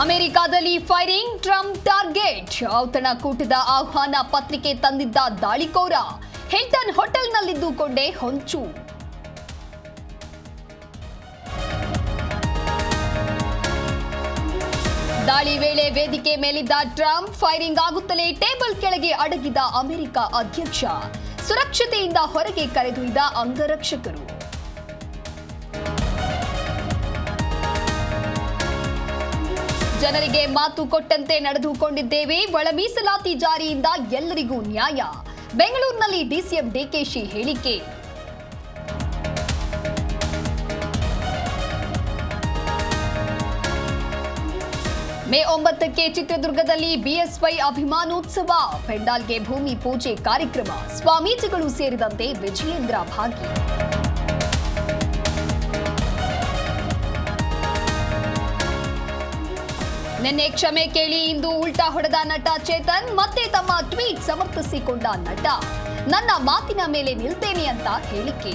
ಅಮೆರಿಕಾದಲ್ಲಿ firing, Trump target. ಔತಣಕೂಟದ ಆಹ್ವಾನ ಪತ್ರಿಕೆ ತಂದಿದ್ದ ದಾಳಿಕೋರ. ಹಿಲ್ಟನ್ ಹೋಟೆಲ್ನಲ್ಲಿದ್ದುಕೊಂಡೇ ಹೊಂಚು. ದಾಳಿ ವೇಳೆ ವೇದಿಕೆ ಮೇಲಿದ್ದ ಟ್ರಂಪ್, ಫೈರಿಂಗ್ ಆಗುತ್ತಲೇ ಟೇಬಲ್ ಕೆಳಗೆ ಅಡಗಿದ ಅಮೆರಿಕ ಅಧ್ಯಕ್ಷ. ಸುರಕ್ಷತೆಯಿಂದ ಹೊರಗೆ ಕರೆದೊಯ್ದ ಅಂಗರಕ್ಷಕರು. ಜನರಿಗೆ ಮಾತು ಕೊಟ್ಟಂತೆ ನಡೆದುಕೊಂಡಿದ್ದೇವೆ. ಒಳ ಮೀಸಲಾತಿ ಜಾರಿಯಿಂದ ಎಲ್ಲರಿಗೂ ನ್ಯಾಯ. ಬೆಂಗಳೂರಿನಲ್ಲಿ ಡಿಸಿಎಂ ಡಿಕೆಶಿ ಹೇಳಿಕೆ. ಮೇ 9ಕ್ಕೆ ಚಿತ್ರದುರ್ಗದಲ್ಲಿ ಬಿಎಸ್ವೈ ಅಭಿಮಾನೋತ್ಸವ. ಪೆಂಡಾಲ್ಗೆ ಭೂಮಿ ಪೂಜೆ ಕಾರ್ಯಕ್ರಮ. ಸ್ವಾಮೀಜಿಗಳು ಸೇರಿದಂತೆ ವಿಜಯೇಂದ್ರ ಭಾಗಿ. ನಿನ್ನೆ ಕ್ಷಮೆ ಕೇಳಿ ಇಂದು ಉಲ್ಟಾ ಹೊಡೆದ ನಟ ಚೇತನ್. ಮತ್ತೆ ತಮ್ಮ ಟ್ವೀಟ್ ಸಮರ್ಥಿಸಿಕೊಂಡ ನಟ. ನನ್ನ ಮಾತಿನ ಮೇಲೆ ನಿಲ್ತೇನೆ ಅಂತ ಹೇಳಿಕೆ.